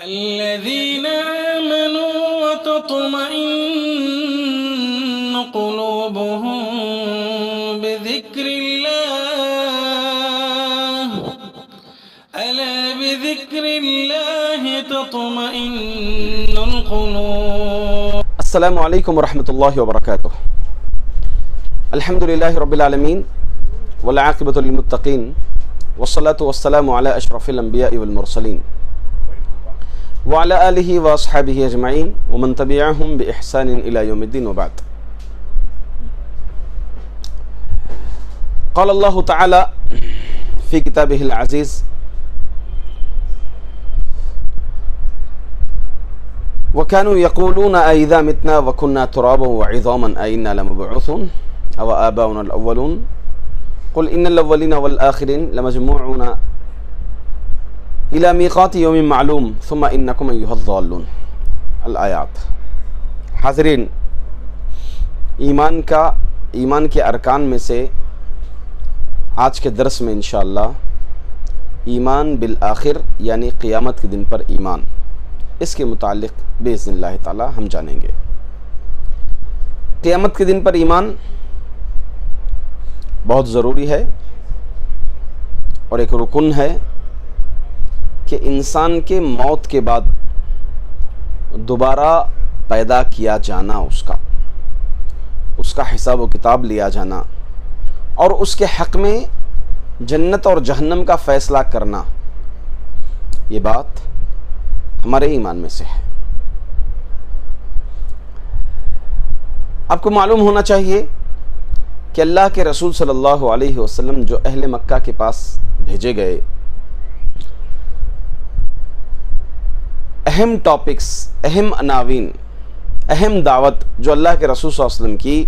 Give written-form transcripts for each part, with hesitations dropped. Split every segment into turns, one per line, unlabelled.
الذين آمنوا وتطمئن قلوبهم بذكر الله ألا بذكر الله تطمئن القلوب.
السلام عليكم ورحمة الله وبركاته. الحمد لله رب العالمين والعاقبة للمتقين والصلاة والسلام على أشرف الأنبياء والمرسلين وعلى آله وأصحابه أجمعين ومن تبعهم بإحسان إلى يوم الدين وبعد. قال الله تعالى في كتابه العزيز: وكانوا يقولون أئذا متنا وكنا ترابا وعظاما أئنا لمبعوثون أو آباؤنا الأولون قل إن الأولين والآخرين لمجموعون إلى ميقات يوم معلوم ثم إنكم أيها الضالون. الآیات. حاضرین، ایمان کے ارکان میں سے آج کے درس میں انشاءاللہ ایمان بالآخر یعنی قیامت کے دن پر ایمان، اس کے متعلق باذن اللہ تعالی ہم جانیں گے. قیامت کے دن پر ایمان بہت ضروری ہے اور ایک رکن ہے کہ انسان کے موت کے بعد دوبارہ پیدا کیا جانا، اس کا حساب و کتاب لیا جانا اور اس کے حق میں جنت اور جہنم کا فیصلہ کرنا، یہ بات ہمارے ایمان میں سے ہے. آپ کو معلوم ہونا چاہیے کہ اللہ کے رسول صلی اللہ علیہ وسلم جو اہل مکہ کے پاس بھیجے گئے، اہم ٹاپکس، اہم عناوین، اہم دعوت جو اللہ کے رسول صلی اللہ علیہ وسلم کی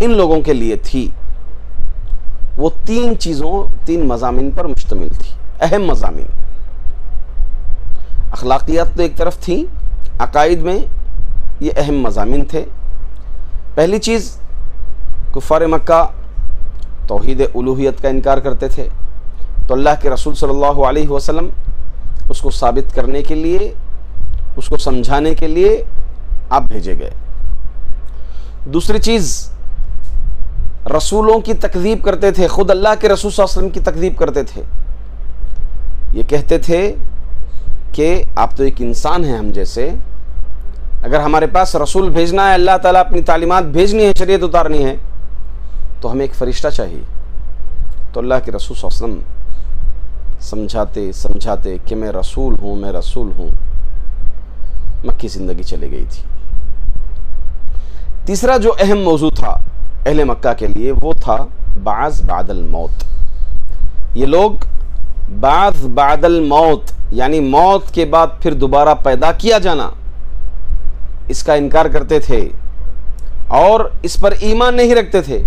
ان لوگوں کے لیے تھی، وہ تین مضامین پر مشتمل تھی. اہم مضامین، اخلاقیات تو ایک طرف تھیں، عقائد میں یہ اہم مضامین تھے. پہلی چیز، کفار مکہ توحید الوہیت کا انکار کرتے تھے، تو اللہ کے رسول صلی اللہ علیہ وسلم اس کو ثابت کرنے کے لیے، اس کو سمجھانے کے لیے آپ بھیجے گئے. دوسری چیز، رسولوں کی تکذیب کرتے تھے، خود اللہ کے رسول صلی اللہ علیہ وسلم کی تکذیب کرتے تھے. یہ کہتے تھے کہ آپ تو ایک انسان ہیں ہم جیسے، اگر ہمارے پاس رسول بھیجنا ہے، اللہ تعالیٰ اپنی تعلیمات بھیجنی ہے، شریعت اتارنی ہے، تو ہمیں ایک فرشتہ چاہیے. تو اللہ کے رسول صلی اللہ علیہ وسلم سمجھاتے کہ میں رسول ہوں. مکی زندگی چلی گئی تھی. تیسرا جو اہم موضوع تھا اہل مکہ کے لیے، وہ تھا بعث بعد الموت. یہ لوگ بعث بعد الموت یعنی موت کے بعد پھر دوبارہ پیدا کیا جانا، اس کا انکار کرتے تھے اور اس پر ایمان نہیں رکھتے تھے.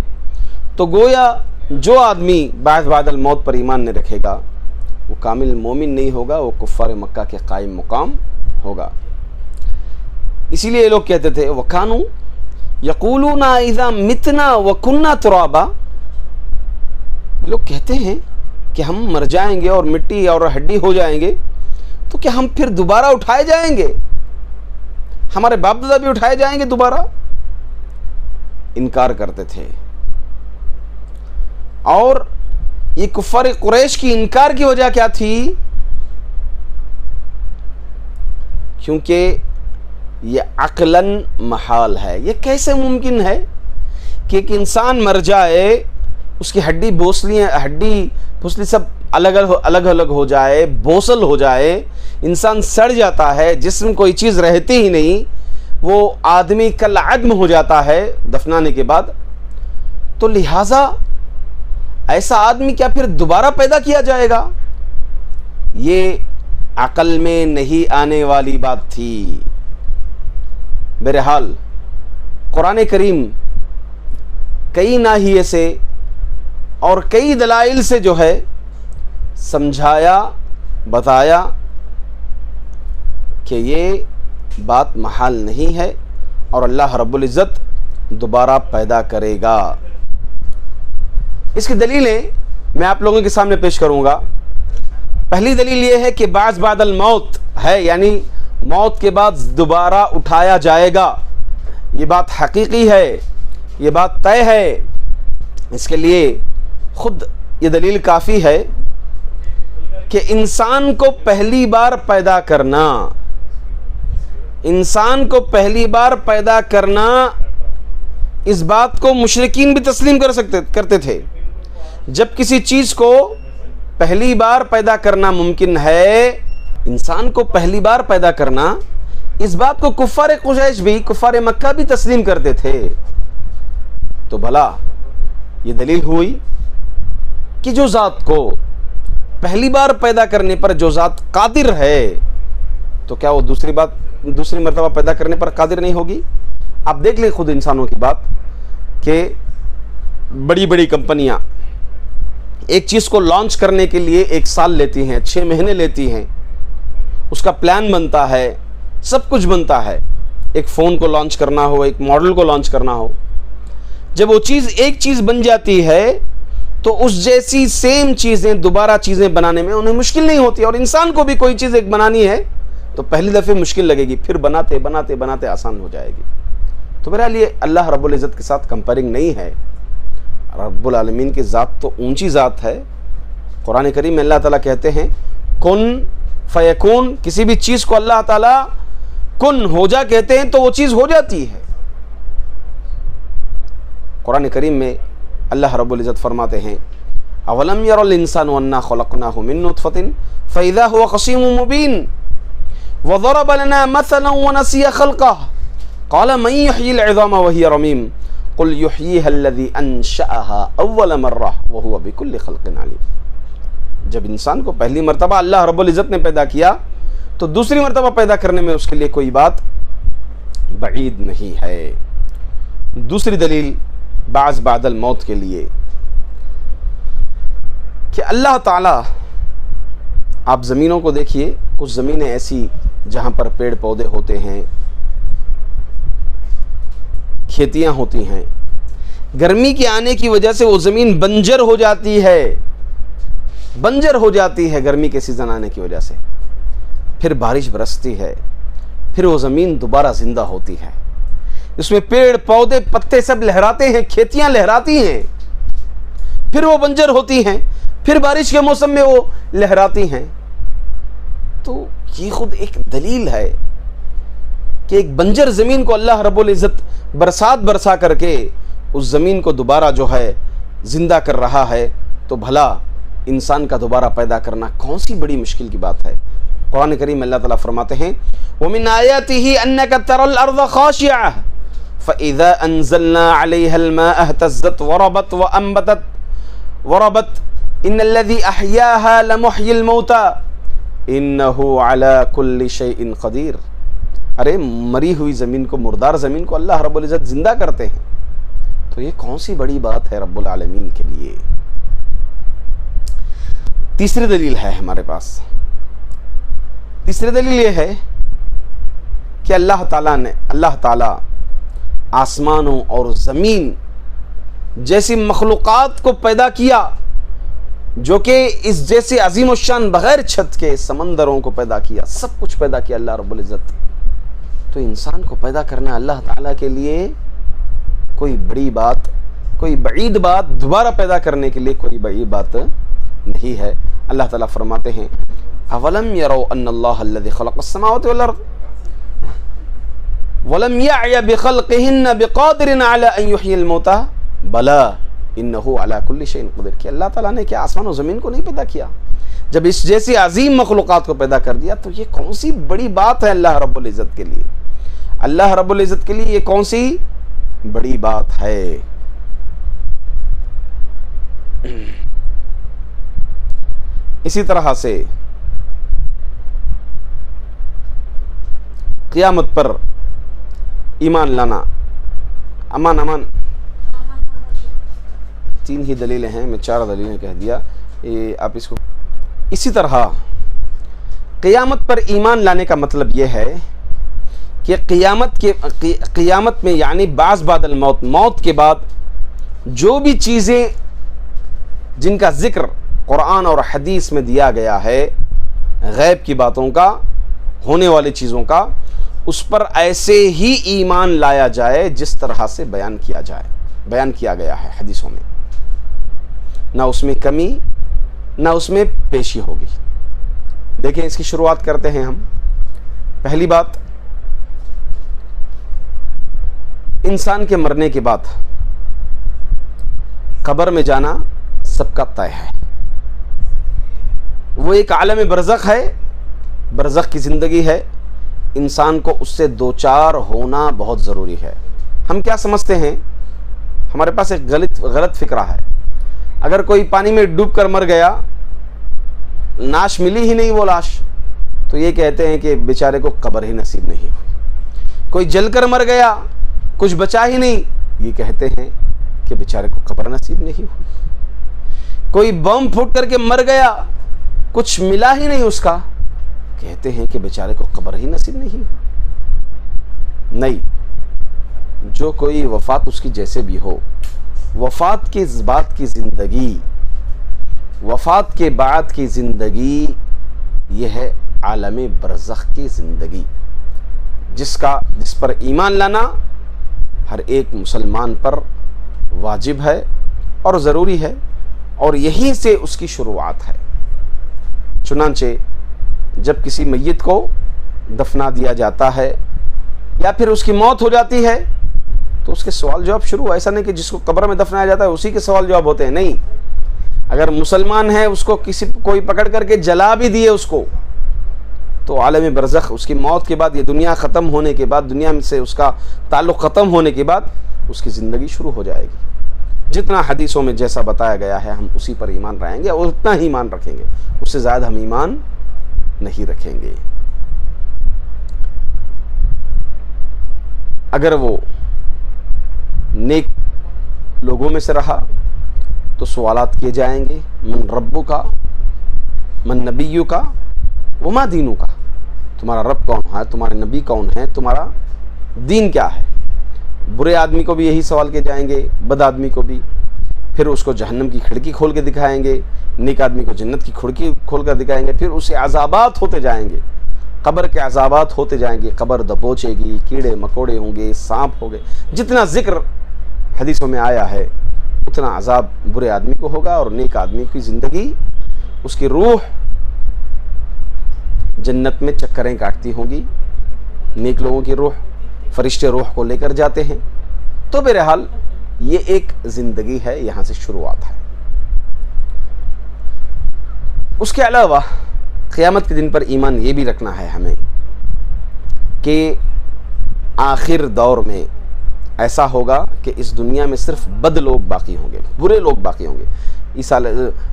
تو گویا جو آدمی بعث بعد الموت پر ایمان نہیں رکھے گا وہ کامل مومن نہیں ہوگا، وہ کفار مکہ کے قائم مقام ہوگا. اسی لیے یہ لوگ کہتے تھے وَكَانُوا يَقُولُونَ إِذَا مِتْنَا وَكُنَّا تُرَابًا. لوگ کہتے ہیں کہ ہم مر جائیں گے اور مٹی اور ہڈی ہو جائیں گے تو کیا ہم پھر دوبارہ اٹھائے جائیں گے؟ ہمارے باپ دادا بھی اٹھائے جائیں گے دوبارہ؟ انکار کرتے تھے. اور یہ کفار قریش کی انکار کی وجہ کیا تھی؟ کیونکہ یہ عقلاً محال ہے. یہ کیسے ممکن ہے کہ ایک انسان مر جائے، اس کی ہڈی پھسلی سب الگ ہو جائے، بوسل ہو جائے، انسان سڑ جاتا ہے، جسم کوئی چیز رہتی ہی نہیں، وہ آدمی کالعدم ہو جاتا ہے دفنانے کے بعد. تو لہٰذا ایسا آدمی کیا پھر دوبارہ پیدا کیا جائے گا؟ یہ عقل میں نہیں آنے والی بات تھی. بہرحال قرآن کریم کئی ناحیے سے اور کئی دلائل سے جو ہے سمجھایا، بتایا کہ یہ بات محال نہیں ہے اور اللہ رب العزت دوبارہ پیدا کرے گا. اس کی دلیلیں میں آپ لوگوں کے سامنے پیش کروں گا. پہلی دلیل یہ ہے کہ بعض بعد الموت ہے، یعنی موت کے بعد دوبارہ اٹھایا جائے گا، یہ بات حقیقی ہے، یہ بات طے ہے۔ اس کے لیے خود یہ دلیل کافی ہے کہ انسان کو پہلی بار پیدا کرنا، انسان کو پہلی بار پیدا کرنا، اس بات کو مشرکین بھی تسلیم کرتے تھے۔ جب کسی چیز کو پہلی بار پیدا کرنا ممکن ہے، انسان کو پہلی بار پیدا کرنا، اس بات کو کفار قریش بھی، کفار مکہ بھی تسلیم کرتے تھے۔ تو بھلا یہ دلیل ہوئی کہ جو ذات کو پہلی بار پیدا کرنے پر جو ذات قادر ہے، تو کیا وہ دوسری مرتبہ پیدا کرنے پر قادر نہیں ہوگی؟ آپ دیکھ لیں خود انسانوں کی بات کہ بڑی بڑی کمپنیاں ایک چیز کو لانچ کرنے کے لیے 1 سال لیتی ہیں، 6 مہینے لیتی ہیں، اس کا پلان بنتا ہے، سب کچھ بنتا ہے۔ ایک فون کو لانچ کرنا ہو، ایک ماڈل کو لانچ کرنا ہو، جب وہ چیز ایک چیز بن جاتی ہے تو اس جیسی سیم چیزیں دوبارہ چیزیں بنانے میں انہیں مشکل نہیں ہوتی، اور انسان کو بھی کوئی چیز ایک بنانی ہے تو پہلی دفعہ مشکل لگے گی، پھر بناتے بناتے بناتے آسان ہو جائے گی۔ تو بہرحال یہ اللہ رب العزت کے ساتھ کمپیرنگ نہیں ہے، رب العالمین کی ذات تو اونچی ذات ہے۔ قرآن کریم میں اللہ تعالیٰ کہتے ہیں کن فیکون، کسی بھی چیز کو اللہ تعالیٰ کن ہو جا کہتے ہیں تو وہ چیز ہو جاتی ہے۔ قرآن کریم میں اللہ رب العزت فرماتے ہیں اولم یر الانسان انا خلقناہ من نطفۃ فاذا هو خصیم مبین وضرب لنا مثلا ونسی خلقہ قال من یحیی العظام وہی رمیم قل یحییها الذی انشأها اول مرہ وهو بکل خلق علیم۔ جب انسان کو پہلی مرتبہ اللہ رب العزت نے پیدا کیا تو دوسری مرتبہ پیدا کرنے میں اس کے لیے کوئی بات بعید نہیں ہے۔ دوسری دلیل بعض بعد الموت کے لیے کہ اللہ تعالیٰ، آپ زمینوں کو دیکھیے، کچھ زمینیں ایسی جہاں پر پیڑ پودے ہوتے ہیں، کھیتیاں ہوتی ہیں، گرمی کے آنے کی وجہ سے وہ زمین بنجر ہو جاتی ہے، بنجر ہو جاتی ہے گرمی کے سیزن آنے کی وجہ سے، پھر بارش برستی ہے، پھر وہ زمین دوبارہ زندہ ہوتی ہے، اس میں پیڑ پودے پتے سب لہراتے ہیں، کھیتیاں لہراتی ہیں، پھر وہ بنجر ہوتی ہیں، پھر بارش کے موسم میں وہ لہراتی ہیں۔ تو یہ خود ایک دلیل ہے کہ ایک بنجر زمین کو اللہ رب العزت برسات برسا کر کے اس زمین کو دوبارہ جو ہے زندہ کر رہا ہے، تو بھلا انسان کا دوبارہ پیدا کرنا کون سی بڑی مشکل کی بات ہے۔ قرآن کریم اللہ تعالیٰ فرماتے ہیں وَمِنْ آيَاتِهِ أَنَّكَ تَرَى الْأَرْضَ خَاشِعَةً فَإِذَا أَنزَلْنَا عَلَيْهَا الْمَاءَ اهْتَزَّتْ وَرَبَتْ إِنَّ الَّذِي أَحْيَاهَا لَمُحْيِي الْمَوْتَى إِنَّهُ عَلَى كُلِّ شَيْءٍ قَدِيرٌ۔ ارے مری ہوئی زمین کو، مردار زمین کو اللہ رب العزت زندہ کرتے ہیں، تو یہ کون سی بڑی بات ہے رب العالمین کے لیے۔ تیسری دلیل ہے ہمارے پاس، تیسری دلیل یہ ہے کہ اللہ تعالیٰ آسمانوں اور زمین جیسی مخلوقات کو پیدا کیا، جو کہ اس جیسے عظیم الشان بغیر چھت کے سمندروں کو پیدا کیا، سب کچھ پیدا کیا اللہ رب العزت۔ تو انسان کو پیدا کرنا اللہ تعالیٰ کے لیے کوئی بڑی بات، کوئی بعید بات، دوبارہ پیدا کرنے کے لیے کوئی بڑی بات نہیں ہے۔ اللہ تعالیٰ فرماتے ہیں اولم یروا ان اللہ الذی خلق السماوات والارض ولم یعی بخلقہن بقادر علی ان یحیی الموتى بلا انہ علی کل شیء قدیر۔ کہ اللہ تعالیٰ نے کیا آسمان و زمین کو نہیں پیدا کیا؟ جب اس جیسی عظیم مخلوقات کو پیدا کر دیا تو یہ کون سی بڑی بات ہے اللہ رب العزت کے لیے؟ اللہ رب العزت کے لیے یہ کون سی بڑی بات ہے؟ اسی طرح سے قیامت پر ایمان لانا، امان 3 ہی دلیلیں ہیں، میں 4 دلیلیں کہہ دیا، آپ اس کو۔ اسی طرح قیامت پر ایمان لانے کا مطلب یہ ہے کہ قیامت میں یعنی بعض بعد الموت، موت کے بعد جو بھی چیزیں جن کا ذکر قرآن اور حدیث میں دیا گیا ہے غیب کی باتوں کا، ہونے والی چیزوں کا، اس پر ایسے ہی ایمان لایا جائے جس طرح سے بیان کیا گیا ہے حدیثوں میں، نہ اس میں کمی نہ اس میں پیشی ہوگی۔ دیکھیں اس کی شروعات کرتے ہیں ہم۔ پہلی بات، انسان کے مرنے کے بعد قبر میں جانا سب کا طے ہے۔ وہ ایک عالم برزخ ہے، برزخ کی زندگی ہے، انسان کو اس سے دوچار ہونا بہت ضروری ہے۔ ہم کیا سمجھتے ہیں، ہمارے پاس ایک غلط فکرہ ہے، اگر کوئی پانی میں ڈوب کر مر گیا، ناش ملی ہی نہیں وہ لاش، تو یہ کہتے ہیں کہ بیچارے کو قبر ہی نصیب نہیں ہوئی۔ کوئی جل کر مر گیا، کچھ بچا ہی نہیں، یہ کہتے ہیں کہ بیچارے کو قبر نصیب نہیں ہوئی۔ کوئی بم پھوٹ کر کے مر گیا، کچھ ملا ہی نہیں اس کا، کہتے ہیں کہ بیچارے کو قبر ہی نصیب نہیں ہوئی۔ نہیں، جو کوئی وفات اس کی جیسے بھی ہو، وفات کے بعد کی زندگی، وفات کے بعد کی زندگی یہ ہے عالم برزخ کی زندگی، جس پر ایمان لانا ہر ایک مسلمان پر واجب ہے اور ضروری ہے، اور یہیں سے اس کی شروعات ہے۔ چنانچہ جب کسی میت کو دفنا دیا جاتا ہے یا پھر اس کی موت ہو جاتی ہے تو اس کے سوال جواب شروع، ایسا نہیں کہ جس کو قبر میں دفنایا جاتا ہے اسی کے سوال جواب ہوتے ہیں، نہیں۔ اگر مسلمان ہے، اس کو کوئی پکڑ کر کے جلا بھی دیے اس کو، تو عالم برزخ اس کی موت کے بعد، یہ دنیا ختم ہونے کے بعد، دنیا سے اس کا تعلق ختم ہونے کے بعد اس کی زندگی شروع ہو جائے گی۔ جتنا حدیثوں میں جیسا بتایا گیا ہے ہم اسی پر ایمان رہیں گے، اور اتنا ہی ایمان رکھیں گے، اس سے زیادہ ہم ایمان نہیں رکھیں گے۔ اگر وہ نیک لوگوں میں سے رہا تو سوالات کیے جائیں گے، من ربو کا، من نبیو کا، وما دینو کا، تمہارا رب کون ہے، تمہارے نبی کون ہے، تمہارا دین کیا ہے۔ برے آدمی کو بھی یہی سوال کیے جائیں گے، بد آدمی کو بھی، پھر اس کو جہنم کی کھڑکی کھول کے دکھائیں گے، نیک آدمی کو جنت کی کھڑکی کھول کر دکھائیں گے، پھر اسے عذابات ہوتے جائیں گے، قبر کے عذابات ہوتے جائیں گے، قبر دبوچے گی، کیڑے مکوڑے ہوں گے، سانپ ہوں گے، جتنا ذکر حدیثوں میں آیا ہے اتنا عذاب برے آدمی کو ہوگا، اور نیک آدمی کی زندگی، اس کی روح جنت میں چکریں کاٹتی ہوں گی، نیک لوگوں کی روح، فرشتے روح کو لے کر جاتے ہیں۔ تو بہرحال یہ ایک زندگی ہے، یہاں سے شروعات ہے۔ اس کے علاوہ قیامت کے دن پر ایمان یہ بھی رکھنا ہے ہمیں کہ آخر دور میں ایسا ہوگا کہ اس دنیا میں صرف بد لوگ باقی ہوں گے، برے لوگ باقی ہوں گے۔ عیسیٰ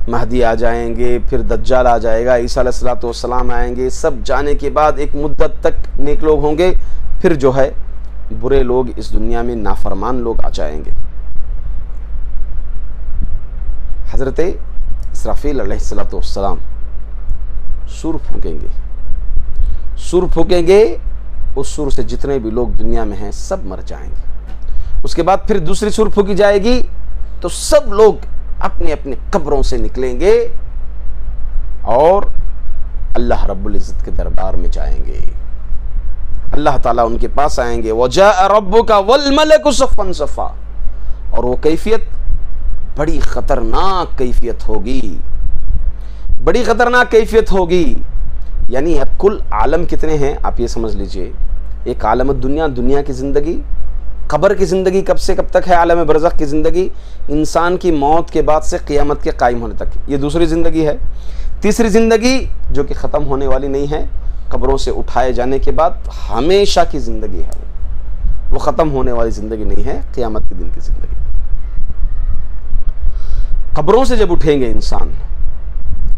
مہدی آ جائیں گے، پھر دجال آ جائے گا، عیسیٰ علیہ السلام آئیں گے، سب جانے کے بعد ایک مدت تک نیک لوگ ہوں گے، پھر جو ہے برے لوگ اس دنیا میں نافرمان لوگ آ جائیں گے۔ حضرت اسرافیل علیہ السلام سور پھونکیں گے، اس سور سے جتنے بھی لوگ دنیا میں ہیں سب مر جائیں گے۔ اس کے بعد پھر دوسری سور پھونکی جائے گی تو سب لوگ اپنی اپنی قبروں سے نکلیں گے اور اللہ رب العزت کے دربار میں جائیں گے۔ اللہ تعالیٰ ان کے پاس آئیں گے، وَجَاءَ رَبُّكَ وَالْمَلَكُ صَفًّا صَفًّا، اور وہ کیفیت بڑی خطرناک کیفیت ہوگی، بڑی خطرناک کیفیت ہوگی۔ یعنی اب کل عالم کتنے ہیں آپ یہ سمجھ لیجئے، ایک عالم الدنیا، دنیا کی زندگی، قبر کی زندگی کب سے کب تک ہے، عالم برزخ کی زندگی انسان کی موت کے بعد سے قیامت کے قائم ہونے تک، یہ دوسری زندگی ہے۔ تیسری زندگی جو کہ ختم ہونے والی نہیں ہے، قبروں سے اٹھائے جانے کے بعد ہمیشہ کی زندگی ہے، وہ ختم ہونے والی زندگی نہیں ہے، قیامت کے دن کی زندگی۔ قبروں سے جب اٹھیں گے انسان،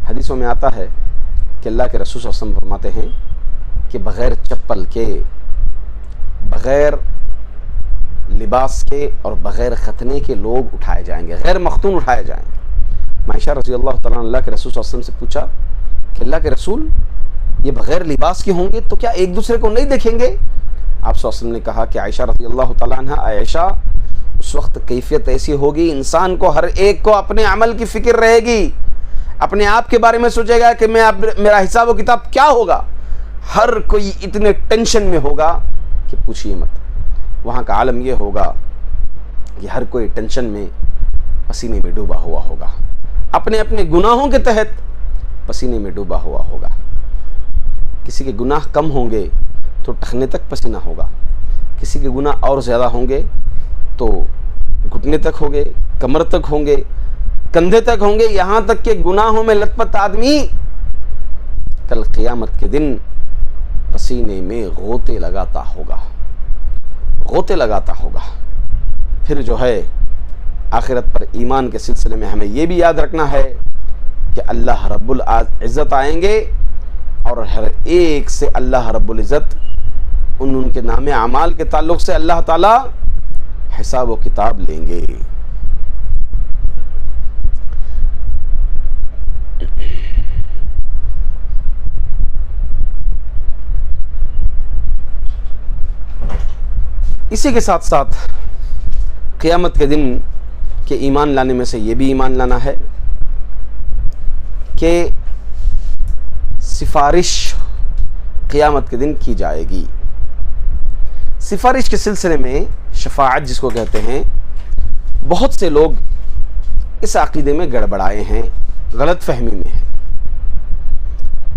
حدیثوں میں آتا ہے کہ اللہ کے رسول صلی اللہ علیہ وسلم فرماتے ہیں کہ بغیر چپل کے، بغیر لباس کے اور بغیر ختنے کے لوگ اٹھائے جائیں گے، غیر مختون اٹھائے جائیں گے۔ عائشہ رضی اللہ تعالیٰ عنہ اللہ کے رسول صلی اللہ علیہ وسلم سے پوچھا کہ اللہ کے رسول، یہ بغیر لباس کے ہوں گے تو کیا ایک دوسرے کو نہیں دیکھیں گے؟ آپ صلی اللہ علیہ وسلم نے کہا کہ عائشہ رضی اللہ تعالیٰ عنہ، عائشہ اس وقت کیفیت ایسی ہوگی، انسان کو ہر ایک کو اپنے عمل کی فکر رہے گی، اپنے آپ کے بارے میں سوچے گا کہ میرا حساب و کتاب کیا ہوگا. ہر کوئی اتنے ٹینشن میں ہوگا کہ پوچھئے مت. وہاں کا عالم یہ ہوگا کہ ہر کوئی ٹینشن میں پسینے میں ڈوبا ہوا ہوگا, اپنے اپنے گناہوں کے تحت پسینے میں ڈوبا ہوا ہوگا. کسی کے گناہ کم ہوں گے تو ٹخنے تک پسینہ ہوگا, کسی کے گناہ اور زیادہ ہوں گے تو گھٹنے تک ہوں گے, کمر تک ہوں گے, کندھے تک ہوں گے, یہاں تک کہ گناہوں میں لت پت آدمی کل قیامت کے دن پسینے میں غوطے لگاتا ہوگا. پھر جو ہے آخرت پر ایمان کے سلسلے میں ہمیں یہ بھی یاد رکھنا ہے کہ اللہ رب العزت آئیں گے اور ہر ایک سے اللہ رب العزت ان کے نام اعمال کے تعلق سے اللہ تعالی حساب و کتاب لیں گے. اسی کے ساتھ ساتھ قیامت کے دن کے ایمان لانے میں سے یہ بھی ایمان لانا ہے کہ سفارش قیامت کے دن کی جائے گی. سفارش کے سلسلے میں شفاعت جس کو کہتے ہیں, بہت سے لوگ اس عقیدے میں گڑبڑائے ہیں, غلط فہمی میں ہیں.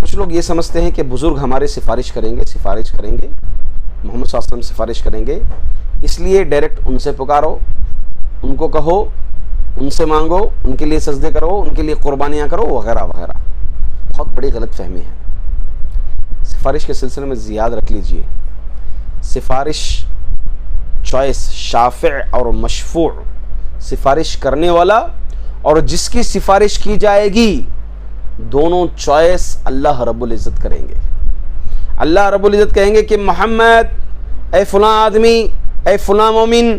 کچھ لوگ یہ سمجھتے ہیں کہ بزرگ ہمارے سفارش کریں گے, محمد صلی اللہ علیہ وسلم سفارش کریں گے, اس لیے ڈائریکٹ ان سے پکارو, ان کو کہو, ان سے مانگو, ان کے لیے سجدے کرو, ان کے لیے قربانیاں کرو وغیرہ وغیرہ. بہت بڑی غلط فہمی ہے. سفارش کے سلسلے میں یاد رکھ لیجئے, سفارش چوائس شافع اور مشفوع, سفارش کرنے والا اور جس کی سفارش کی جائے گی, دونوں چوائس اللہ رب العزت کریں گے. اللہ رب العزت کہیں گے کہ محمد اے فلاں آدمی, اے فلاں مومن,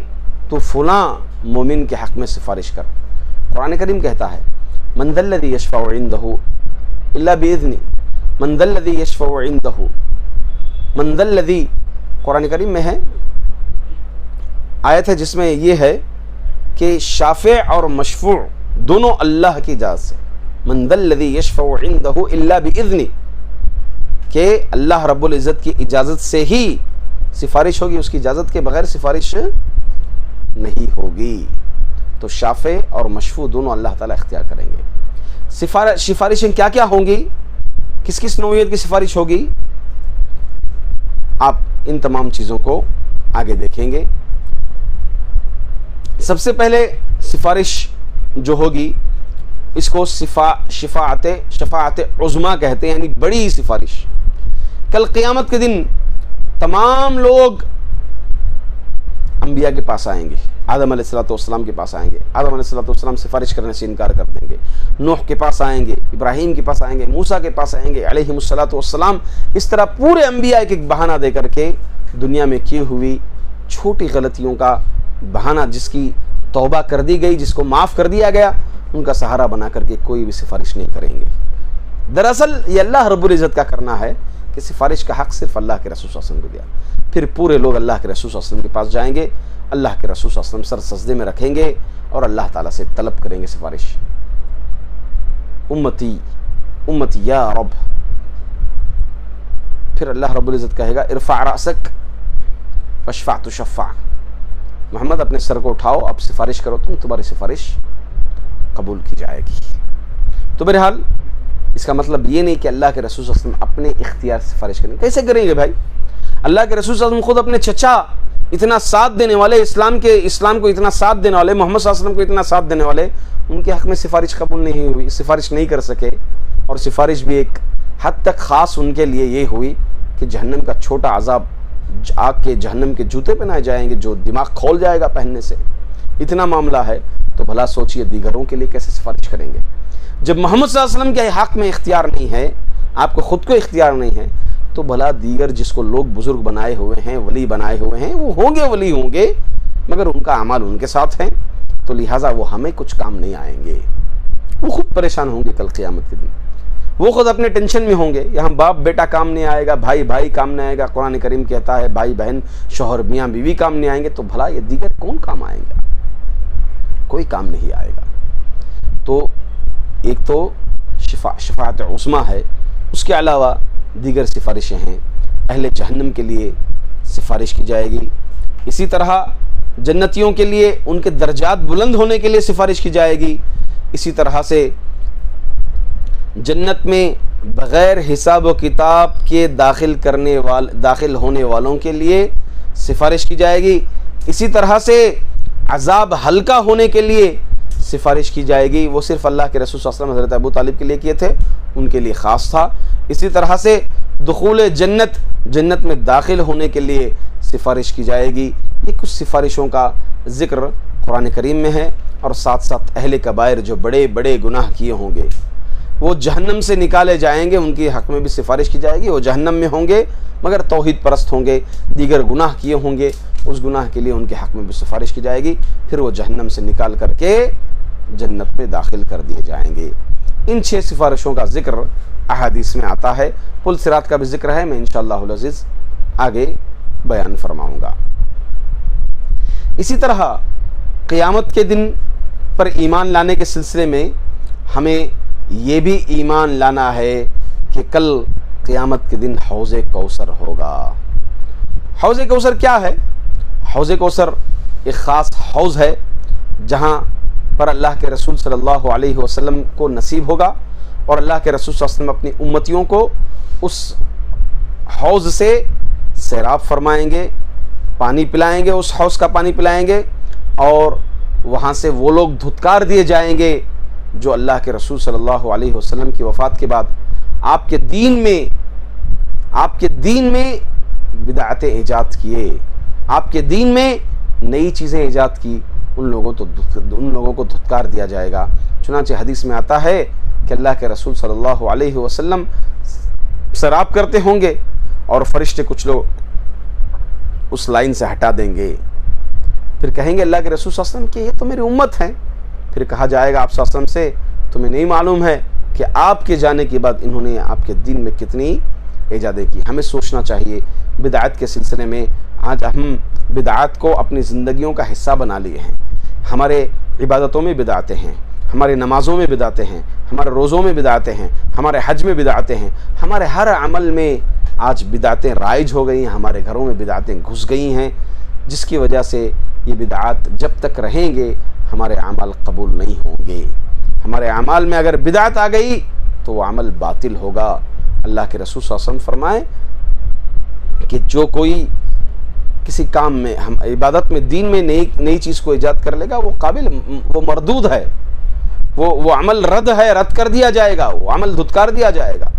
تو فلاں مومن کے حق میں سفارش کر. قرآن کریم کہتا ہے من ذا الذی یشفع عنده الا باذنہ, من ذا الذی یشفع عنده, من ذا الذی قرآن کریم میں ہے آیت ہے جس میں یہ ہے کہ شافع اور مشفوع دونوں اللہ کی اجازت سے. من ذا الذی یشفع عنده الا باذنہ, کہ اللہ رب العزت کی اجازت سے ہی سفارش ہوگی, اس کی اجازت کے بغیر سفارش نہیں ہوگی. تو شافع اور مشفوع دونوں اللہ تعالیٰ اختیار کریں گے. سفارشیں کیا کیا ہوں گی, کس کس نوعیت کی سفارش ہوگی, آپ ان تمام چیزوں کو آگے دیکھیں گے. سب سے پہلے سفارش جو ہوگی اس کو شفاعت عظمیٰ کہتے ہیں, یعنی بڑی سفارش. کل قیامت کے دن تمام لوگ انبیاء کے پاس آئیں گے, آدم علیہ السلام کے پاس آئیں گے. آدم علیہ السلام سفارش کرنے سے انکار کر دیں گے. نوح کے پاس آئیں گے, ابراہیم کے پاس آئیں گے, موسیٰ کے پاس آئیں گے علیہ السلام. اس طرح پورے انبیاء ایک بہانہ دے کر کے دنیا میں کی ہوئی چھوٹی غلطیوں کا بہانہ, جس کی توبہ کر دی گئی, جس کو معاف کر دیا گیا, ان کا سہارا بنا کر کے کوئی بھی سفارش نہیں کریں گے. دراصل یہ اللہ رب العزت کا کرنا ہے کہ سفارش کا حق صرف اللہ کے رسول صلی اللہ علیہ وسلم کو دیا. پھر پورے لوگ اللہ کے رسول صلی اللہ علیہ وسلم کے پاس جائیں گے, اللہ کے رسول صلی اللہ علیہ وسلم سر سجدے میں رکھیں گے اور اللہ تعالیٰ سے طلب کریں گے سفارش. امتی امتی یا رب. پھر اللہ رب العزت کہے گا ارفع رأسک فاشفع تشفع, محمد اپنے سر کو اٹھاؤ, اب سفارش کرو, تمہاری سفارش قبول کی جائے گی. تو بہرحال اس کا مطلب یہ نہیں کہ اللہ کے رسول صلی اللہ علیہ وسلم اپنے اختیار سے سفارش کریں. کیسے کریں گے بھائی؟ اللہ کے رسول صلی اللہ علیہ وسلم خود اپنے چچا اتنا ساتھ دینے والے, اسلام کو اتنا ساتھ دینے والے, محمد صلی اللہ علیہ وسلم کو اتنا ساتھ دینے والے, ان کے حق میں سفارش قبول نہیں ہوئی, سفارش نہیں کر سکے. اور سفارش بھی ایک حد تک خاص ان کے لیے یہ ہوئی کہ جہنم کا چھوٹا عذاب, آگ کے جہنم کے جوتے پہنائے جائیں گے جو دماغ کھول جائے گا پہننے سے. اتنا معاملہ ہے. تو بھلا سوچئے دیگروں کے لیے کیسے سفارش کریں گے جب محمد صلی اللہ علیہ وسلم کے حق میں اختیار نہیں ہے, آپ کو خود کو اختیار نہیں ہے, تو بھلا دیگر جس کو لوگ بزرگ بنائے ہوئے ہیں, ولی بنائے ہوئے ہیں, وہ ہوں گے ولی ہوں گے, مگر ان کا اعمال ان کے ساتھ ہیں, تو لہٰذا وہ ہمیں کچھ کام نہیں آئیں گے. وہ خود پریشان ہوں گے کل قیامت کے دن, وہ خود اپنے ٹینشن میں ہوں گے. یہاں باپ بیٹا کام نہیں آئے گا, بھائی بھائی کام نہیں آئے گا. قرآن کریم کہتا ہے بھائی بہن شوہر میاں بیوی کام نہیں آئیں گے, تو بھلا یہ دیگر کون کام آئیں گا؟ کوئی کام نہیں آئے گا. تو ایک تو شفاعت عظمی ہے، اس کے علاوہ دیگر سفارشیں ہیں۔ اہل جہنم کے لیے سفارش کی جائے گی، اسی طرح جنتیوں کے لیے ان کے درجات بلند ہونے کے لیے سفارش کی جائے گی، اسی طرح سے جنت میں بغیر حساب و کتاب کے داخل ہونے والوں کے لیے سفارش کی جائے گی، اسی طرح سے عذاب ہلکا ہونے کے لیے سفارش کی جائے گی۔ وہ صرف اللہ کے رسول صلی اللہ علیہ وسلم حضرت ابو طالب کے لیے کیے تھے، ان کے لیے خاص تھا۔ اسی طرح سے دخول جنت میں داخل ہونے کے لیے سفارش کی جائے گی۔ یہ کچھ سفارشوں کا ذکر قرآن کریم میں ہے، اور ساتھ ساتھ اہل کبائر جو بڑے بڑے گناہ کیے ہوں گے وہ جہنم سے نکالے جائیں گے، ان کے حق میں بھی سفارش کی جائے گی۔ وہ جہنم میں ہوں گے مگر توحید پرست ہوں گے، دیگر گناہ کیے ہوں گے، اس گناہ کے لیے ان کے حق میں بھی سفارش کی جائے گی، پھر وہ جہنم سے نکال کر کے جنت میں داخل کر دیے جائیں گے۔ ان 6 سفارشوں کا ذکر احادیث میں آتا ہے، پل صراط کا بھی ذکر ہے، میں انشاءاللہ العزیز آگے بیان فرماؤں گا۔ اسی طرح قیامت کے دن پر ایمان لانے کے سلسلے میں ہمیں یہ بھی ایمان لانا ہے کہ کل قیامت کے دن حوض کوثر ہوگا۔ حوض کوثر کیا ہے؟ حوض کوثر ایک خاص حوض ہے جہاں پر اللہ کے رسول صلی اللہ علیہ وسلم کو نصیب ہوگا، اور اللہ کے رسول صلی اللہ علیہ وسلم اپنی امتیوں کو اس حوض سے سیراب فرمائیں گے، پانی پلائیں گے، اس حوض کا پانی پلائیں گے، اور وہاں سے وہ لوگ دھتکار دیے جائیں گے جو اللہ کے رسول صلی اللہ علیہ وسلم کی وفات کے بعد آپ کے دین میں بدعتیں ایجاد کیے، آپ کے دین میں نئی چیزیں ایجاد کی، ان لوگوں کو دھتکار دیا جائے گا۔ چنانچہ حدیث میں آتا ہے کہ اللہ کے رسول صلی اللہ علیہ وسلم سیراب کرتے ہوں گے اور فرشتے کچھ لوگ اس لائن سے ہٹا دیں گے، پھر کہیں گے اللہ کے رسول صلی اللہ علیہ وسلم کہ یہ تو میری امت ہیں، پھر کہا جائے گا آپ صلی اللہ علیہ وسلم سے تمہیں نہیں معلوم ہے کہ آپ کے جانے کے بعد انہوں نے آپ کے دین میں کتنی ایجادیں کی۔ ہمیں سوچنا چاہیے بدعت کے سلسلے میں، آج ہم بدعات کو اپنی زندگیوں کا حصہ بنا لیے ہیں، ہمارے عبادتوں میں بدعتیں ہیں، ہمارے نمازوں میں بدعتیں ہیں، ہمارے روزوں میں بدعتیں ہیں، ہمارے حج میں بدعتیں ہیں، ہمارے ہر عمل میں آج بدعتیں رائج ہو گئی ہیں، ہمارے گھروں میں بدعتیں گھس گئی ہیں، جس کی وجہ سے یہ بدعات جب تک رہیں گے ہمارے اعمال قبول نہیں ہوں گے۔ ہمارے اعمال میں اگر بدعت آ گئی تو وہ عمل باطل ہوگا۔ اللہ کے رسول صلی اللہ علیہ وسلم فرمائے کہ جو کوئی کسی کام میں عبادت میں دین میں نئی چیز کو ایجاد کر لے گا وہ مردود ہے، وہ عمل رد ہے، رد کر دیا جائے گا، وہ عمل دھتکار دیا جائے گا۔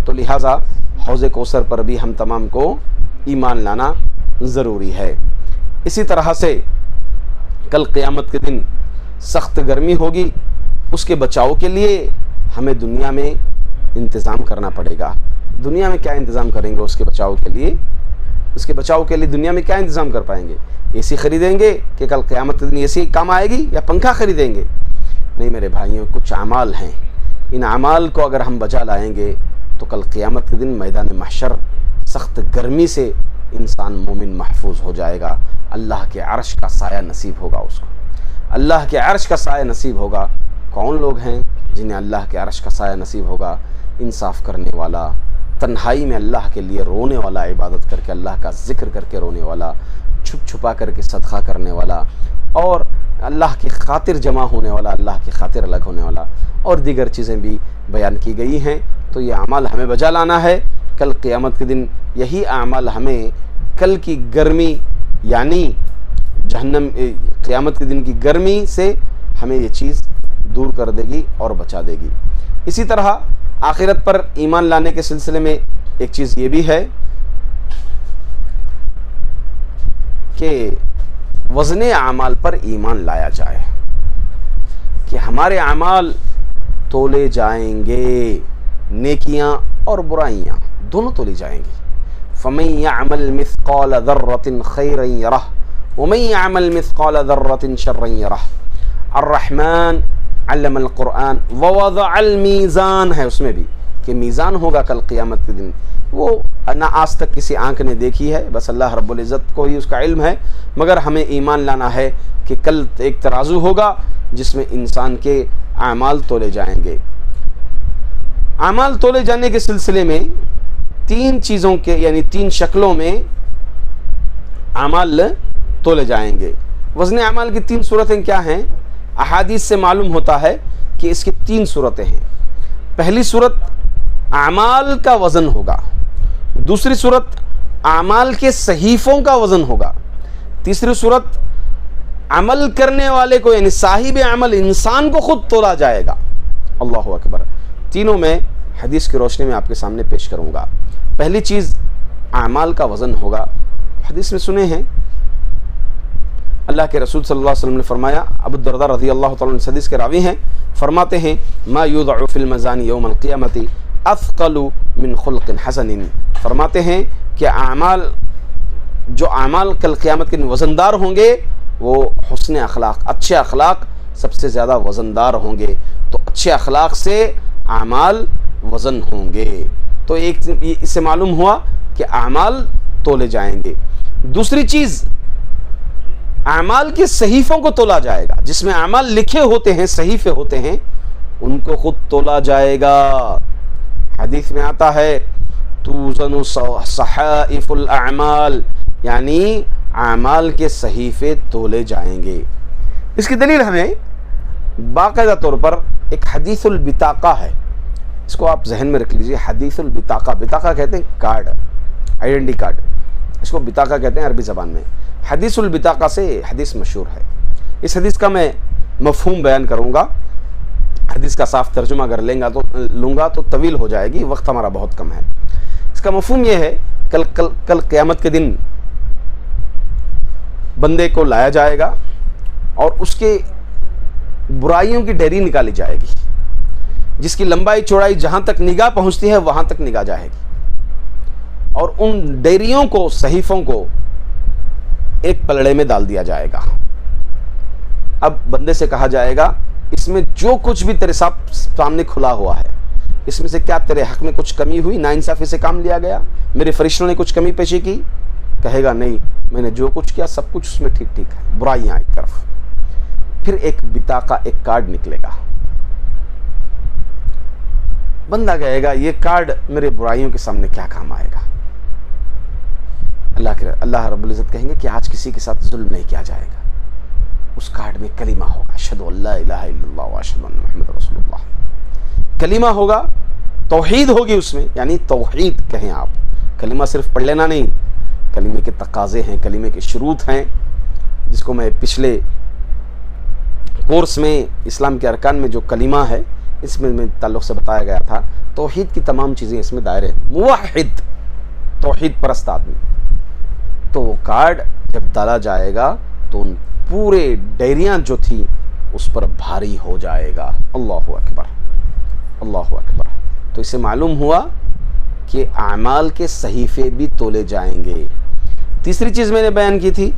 تو لہٰذا حوض کوثر پر بھی ہم تمام کو ایمان لانا ضروری ہے۔ اسی طرح سے کل قیامت کے دن سخت گرمی ہوگی، اس کے بچاؤ کے لیے ہمیں دنیا میں انتظام کرنا پڑے گا۔ دنیا میں کیا انتظام کریں گے اس کے بچاؤ کے لیے؟ اس کے بچاؤ کے لیے دنیا میں کیا انتظام کر پائیں گے؟ اے سی خریدیں گے کہ کل قیامت کے دن اے سی کام آئے گی، یا پنکھا خریدیں گے؟ نہیں میرے بھائیوں، کچھ اعمال ہیں، ان اعمال کو اگر ہم بجا لائیں گے تو کل قیامت کے دن میدان محشر سخت گرمی سے انسان مومن محفوظ ہو جائے گا، اللہ کے عرش کا سایہ نصیب ہوگا اس کو، اللہ کے عرش کا سایہ نصیب ہوگا۔ کون لوگ ہیں جنہیں اللہ کے عرش کا سایہ نصیب ہوگا؟ انصاف کرنے والا، تنہائی میں اللہ کے لیے رونے والا، عبادت کر کے اللہ کا ذکر کر کے رونے والا، چھپ چھپا کر کے صدقہ کرنے والا، اور اللہ کی خاطر جمع ہونے والا، اللہ کی خاطر الگ ہونے والا، اور دیگر چیزیں بھی بیان کی گئی ہیں۔ تو یہ اعمال ہمیں بجا لانا ہے، کل قیامت کے دن یہی اعمال ہمیں کل کی گرمی یعنی جہنم قیامت کے دن کی گرمی سے ہمیں یہ چیز دور کر دے گی اور بچا دے گی۔ اسی طرح آخرت پر ایمان لانے کے سلسلے میں ایک چیز یہ بھی ہے کہ وزن اعمال پر ایمان لایا جائے، کہ ہمارے اعمال تولے جائیں گے، نیکیاں اور برائیاں دونوں تولی جائیں گی۔ فَمَن يَعْمَلْ مِثْقَالَ ذَرَّةٍ خَيْرًا يَرَهُ وَمَن يَعْمَلْ مِثْقَالَ ذَرَّةٍ شَرًّا يَرَهُ۔ الرحمن علم القرآن ووضع المیزان ہے اس میں بھی کہ میزان ہوگا کل قیامت کے دن، وہ نہ آج تک کسی آنکھ نے دیکھی ہے، بس اللہ رب العزت کو ہی اس کا علم ہے، مگر ہمیں ایمان لانا ہے کہ کل ایک ترازو ہوگا جس میں انسان کے اعمال تولے جائیں گے۔ اعمال تولے جانے کے سلسلے میں تین چیزوں کے یعنی تین شکلوں میں اعمال تولے جائیں گے. وزن اعمال کی تین صورتیں کیا ہیں؟ احادیث سے معلوم ہوتا ہے کہ اس کی تین صورتیں ہیں. پہلی صورت اعمال کا وزن ہوگا، دوسری صورت اعمال کے صحیفوں کا وزن ہوگا، تیسری صورت عمل کرنے والے کو یعنی صاحب عمل انسان کو خود تولا جائے گا. اللہ اکبر. تینوں میں حدیث کی روشنی میں آپ کے سامنے پیش کروں گا. پہلی چیز اعمال کا وزن ہوگا. حدیث میں سنے ہیں اللہ کے رسول صلی اللہ علیہ وسلم نے فرمایا، ابو الدرداء رضی اللہ تعالیٰ عنہ حدیث کے راوی ہیں، فرماتے ہیں ما یوضع فی الميزان یوم القیامۃ اثقل من خلق حسن. فرماتے ہیں کہ جو اعمال کل قیامت کے وزندار ہوں گے وہ حسن اخلاق، اچھے اخلاق سب سے زیادہ وزندار ہوں گے. تو اچھے اخلاق سے اعمال وزن ہوں گے. تو ایک اس سے معلوم ہوا کہ اعمال تولے جائیں گے. دوسری چیز اعمال کے صحیفوں کو تولا جائے گا. جس میں اعمال لکھے ہوتے ہیں، صحیفے ہوتے ہیں، ان کو خود تولا جائے گا. حدیث میں آتا ہے توزن صحائف الاعمال، یعنی اعمال کے صحیفے تولے جائیں گے. اس کی دلیل ہمیں باقاعدہ طور پر ایک حدیث البطاقہ ہے، اس کو آپ ذہن میں رکھ لیجئے. حدیث البطاقہ، بطاقہ کہتے ہیں کارڈ، آئیڈینٹی کارڈ، اس کو بطاقہ کہتے ہیں عربی زبان میں. حدیث البطاقہ سے حدیث مشہور ہے. اس حدیث کا میں مفہوم بیان کروں گا. حدیث کا صاف ترجمہ اگر لوں گا تو طویل ہو جائے گی، وقت ہمارا بہت کم ہے. اس کا مفہوم یہ ہے کل قیامت کے دن بندے کو لایا جائے گا اور اس کے برائیوں کی ڈیری نکالی جائے گی، جس کی لمبائی چوڑائی جہاں تک نگاہ پہنچتی ہے وہاں تک نگاہ جائے گی، اور ان ڈیریوں کو، صحیفوں کو ایک پلڑے میں ڈال دیا جائے گا. اب بندے سے کہا جائے گا اس میں جو کچھ بھی تیرے سامنے کھلا ہوا ہے، اس میں سے کیا تیرے حق میں کچھ کمی ہوئی، ناانصافی سے کام لیا گیا، میرے فرشتوں نے کچھ کمی پیشی کی؟ کہے گا نہیں، میں نے جو کچھ کیا سب کچھ اس میں ٹھیک ٹھیک ہے، برائیاں ایک طرف. پھر ایک بطاقہ، ایک کارڈ نکلے گا. بندہ کہے گا یہ کارڈ میرے برائیوں کے سامنے کیا کام آئے گا؟ اللہ رب العزت کہیں گے کہ آج کسی کے ساتھ ظلم نہیں کیا جائے گا. اس کارڈ میں کلمہ ہوگا، اشہد ان لا الہ الا اللہ واشہد ان محمد رسول اللہ. کلمہ ہوگا، توحید ہوگی اس میں، یعنی توحید کہیں آپ. کلمہ صرف پڑھ لینا نہیں، کلمے کے تقاضے ہیں، کلمے کے شروط ہیں، جس کو میں پچھلے کورس میں اسلام کے ارکان میں جو کلمہ ہے اس میں تعلق سے بتایا گیا تھا. توحید کی تمام چیزیں اس میں دائرے ہیں. موحد، توحید پرست آدمی. تو وہ کارڈ جب ڈالا جائے گا تو ان پورے ڈیریاں جو تھی اس پر بھاری ہو جائے گا. اللہ اکبر، اللہ اکبر. تو اسے معلوم ہوا کہ اعمال کے صحیفے بھی تولے جائیں گے. تیسری چیز میں نے بیان کی تھی،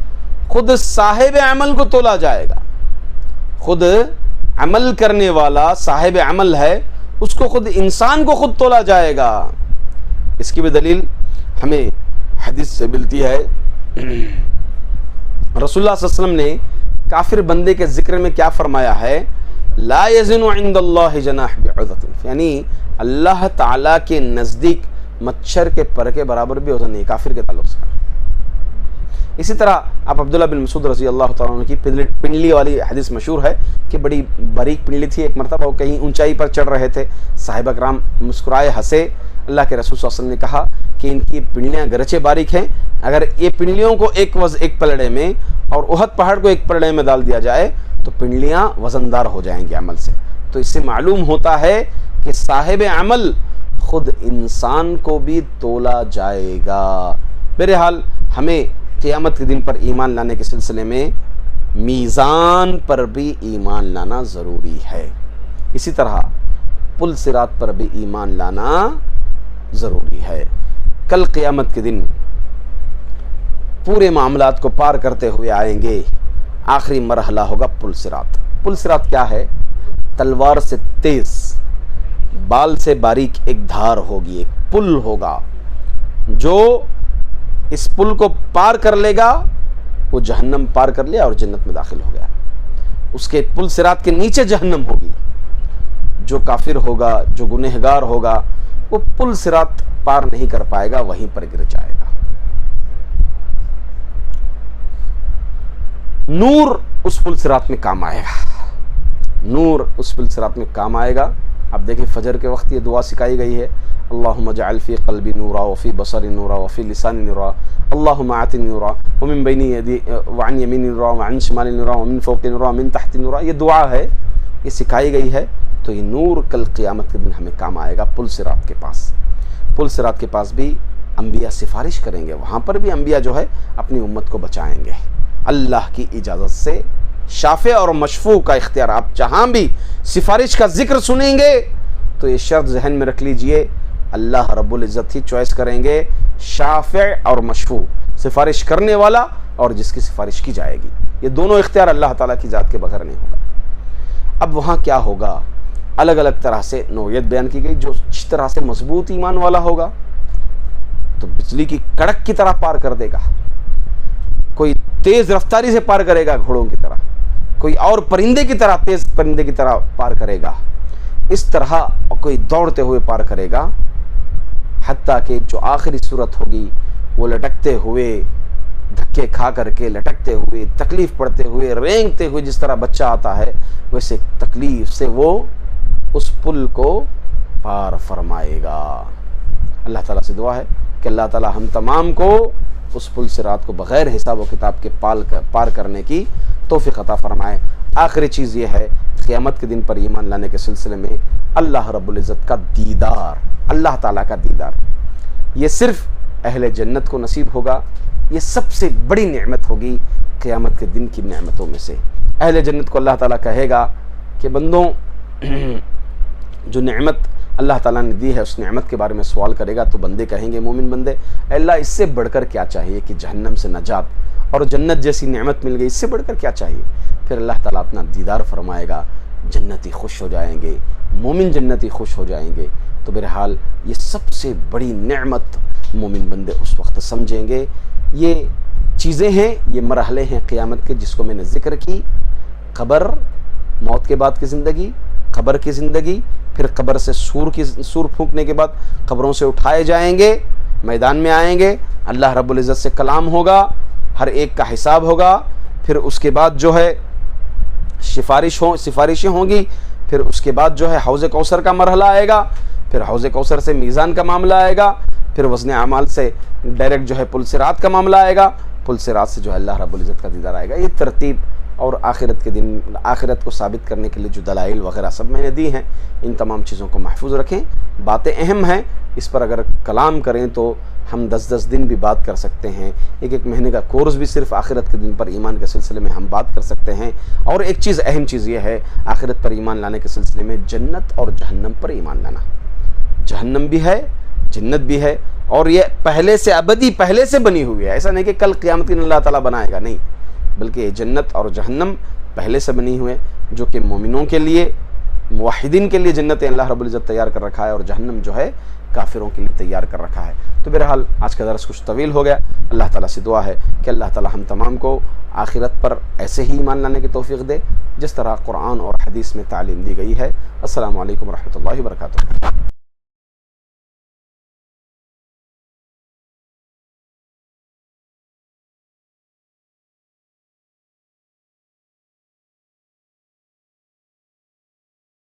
خود صاحب عمل کو تولا جائے گا. خود عمل کرنے والا صاحب عمل ہے، اس کو خود انسان کو خود تولا جائے گا. اس کی بھی دلیل ہمیں حدیث سے ملتی ہے. رسول اللہ صلی اللہ علیہ وسلم نے کافر بندے کے ذکر میں کیا فرمایا ہے؟ لا یزن عند اللہ جناح بعوضۃ، یعنی اللہ تعالیٰ کے نزدیک مچھر کے پر کے برابر بھی وزن نہیں کافر کے تعلق سے. اسی طرح آپ عبداللہ بن مسعود رضی اللہ تعالیٰ عنہ کی پنڈلی والی حدیث مشہور ہے کہ بڑی باریک پنڈلی تھی. ایک مرتبہ وہ کہیں اونچائی پر چڑھ رہے تھے، صحابہ کرام مسکرائے، ہنسے. اللہ کے رسول صلی اللہ علیہ وسلم نے کہا کہ ان کی پنڈلیاں گرچہ باریک ہیں، اگر یہ پنڈلیوں کو ایک پلڑے میں اور احد پہاڑ کو ایک پلڑے میں ڈال دیا جائے تو پنڈلیاں وزندار ہو جائیں گی عمل سے. تو اس سے معلوم ہوتا ہے کہ صاحب عمل خود انسان کو بھی تولا جائے گا. بہرحال ہمیں قیامت کے دن پر ایمان لانے کے سلسلے میں میزان پر بھی ایمان لانا ضروری ہے. اسی طرح پل صراط پر بھی ایمان لانا ضروری ہے. کل قیامت کے دن پورے معاملات کو پار کرتے ہوئے آئیں گے. آخری مرحلہ ہوگا پل صراط. پل صراط کیا ہے؟ تلوار سے تیز، بال سے باریک ایک دھار ہوگی، ایک پل ہوگا. جو اس پل کو پار کر لے گا وہ جہنم پار کر لیا اور جنت میں داخل ہو گیا. اس کے پل صراط کے نیچے جہنم ہوگی. جو کافر ہوگا، جو گنہگار ہوگا، وہ پل صراط پار نہیں کر پائے گا، وہیں پر گر جائے گا۔ نور اس پل صراط میں کام آئے گا، نور اس پل صراط میں کام آئے گا۔ اب دیکھیں فجر کے وقت یہ دعا سکھائی گئی ہے، اللہم اجعل فی قلبی نورا وفی بصری نورا وفی لسانی نورا اللہم آتنی نورا ومن بین یدی وعن یمین نورا وعن شمال نورا ومن فوق نورا ومن تحت نورا، یہ دعا ہے، یہ سکھائی گئی ہے۔ تو یہ نور کل قیامت کے دن ہمیں کام آئے گا پل صراط کے پاس۔ پل صراط کے پاس بھی انبیاء سفارش کریں گے، وہاں پر بھی انبیاء جو ہے اپنی امت کو بچائیں گے اللہ کی اجازت سے۔ شافع اور مشفوع کا اختیار، آپ جہاں بھی سفارش کا ذکر سنیں گے تو یہ شرط ذہن میں رکھ لیجئے، اللہ رب العزت ہی چوائس کریں گے شافع اور مشفوع، سفارش کرنے والا اور جس کی سفارش کی جائے گی، یہ دونوں اختیار اللہ تعالیٰ کی ذات کے بغیر نہیں ہوگا۔ اب وہاں کیا ہوگا؟ الگ الگ طرح سے نوعیت بیان کی گئی۔ جو جس طرح سے مضبوط ایمان والا ہوگا تو بجلی کی کڑک کی طرح پار کر دے گا، کوئی تیز رفتاری سے پار کرے گا گھوڑوں کی طرح، کوئی اور پرندے کی طرح تیز پرندے کی طرح پار کرے گا، اس طرح کوئی دوڑتے ہوئے پار کرے گا، حتیٰ کہ جو آخری صورت ہوگی وہ لٹکتے ہوئے، دھکے کھا کر کے لٹکتے ہوئے، تکلیف پڑتے ہوئے، رینگتے ہوئے، جس طرح بچہ آتا ہے ویسے تکلیف سے وہ اس پل کو پار فرمائے گا۔ اللہ تعالیٰ سے دعا ہے کہ اللہ تعالیٰ ہم تمام کو اس پل صراط کو بغیر حساب و کتاب کے پار کرنے کی توفیق عطا فرمائے۔ آخری چیز یہ ہے، قیامت کے دن پر ایمان لانے کے سلسلے میں اللہ رب العزت کا دیدار، اللہ تعالیٰ کا دیدار، یہ صرف اہل جنت کو نصیب ہوگا۔ یہ سب سے بڑی نعمت ہوگی قیامت کے دن کی نعمتوں میں سے۔ اہل جنت کو اللہ تعالیٰ کہے گا کہ بندوں، جو نعمت اللہ تعالیٰ نے دی ہے اس نعمت کے بارے میں سوال کرے گا تو بندے کہیں گے، مومن بندے، اے اللہ اس سے بڑھ کر کیا چاہیے کہ جہنم سے نجات اور جنت جیسی نعمت مل گئی، اس سے بڑھ کر کیا چاہیے؟ پھر اللہ تعالیٰ اپنا دیدار فرمائے گا، جنتی خوش ہو جائیں گے، مومن جنتی خوش ہو جائیں گے۔ تو بہرحال یہ سب سے بڑی نعمت مومن بندے اس وقت سمجھیں گے۔ یہ چیزیں ہیں، یہ مرحلے ہیں قیامت کے جس کو میں نے ذکر کی، قبر، موت کے بعد کی زندگی، قبر کی زندگی، پھر قبر سے سور پھونکنے کے بعد قبروں سے اٹھائے جائیں گے، میدان میں آئیں گے، اللہ رب العزت سے کلام ہوگا، ہر ایک کا حساب ہوگا، پھر اس کے بعد جو ہے سفارشیں ہوں گی، پھر اس کے بعد جو ہے حوض کوثر کا مرحلہ آئے گا، پھر حوض کوثر سے میزان کا معاملہ آئے گا، پھر وزن اعمال سے ڈائریکٹ جو ہے پل صراط کا معاملہ آئے گا، پل صراط سے جو ہے اللہ رب العزت کا دیدار آئے گا۔ یہ ترتیب اور آخرت کے دن، آخرت کو ثابت کرنے کے لیے جو دلائل وغیرہ سب میں نے دی ہیں، ان تمام چیزوں کو محفوظ رکھیں۔ باتیں اہم ہیں، اس پر اگر کلام کریں تو ہم 10 دن بھی بات کر سکتے ہیں، ایک مہینے کا کورس بھی صرف آخرت کے دن پر ایمان کے سلسلے میں ہم بات کر سکتے ہیں۔ اور ایک چیز، اہم چیز یہ ہے آخرت پر ایمان لانے کے سلسلے میں، جنت اور جہنم پر ایمان لانا۔ جہنم بھی ہے، جنت بھی ہے، اور یہ پہلے سے ابدی پہلے سے بنی ہوئی ہے، ایسا نہیں کہ کل قیامت کے دن اللہ تعالیٰ بنائے گا، نہیں، بلکہ یہ جنت اور جہنم پہلے سے بنی ہوئے، جو کہ مومنوں کے لیے، موحدین کے لیے جنت اللہ رب العزت تیار کر رکھا ہے، اور جہنم جو ہے کافروں کے لیے تیار کر رکھا ہے۔ تو بہرحال آج کا درس کچھ طویل ہو گیا، اللہ تعالیٰ سے دعا ہے کہ اللہ تعالیٰ ہم تمام کو آخرت پر ایسے ہی ایمان لانے کی توفیق دے جس طرح قرآن اور حدیث میں تعلیم دی گئی ہے۔ السلام علیکم ورحمۃ اللہ وبرکاتہ۔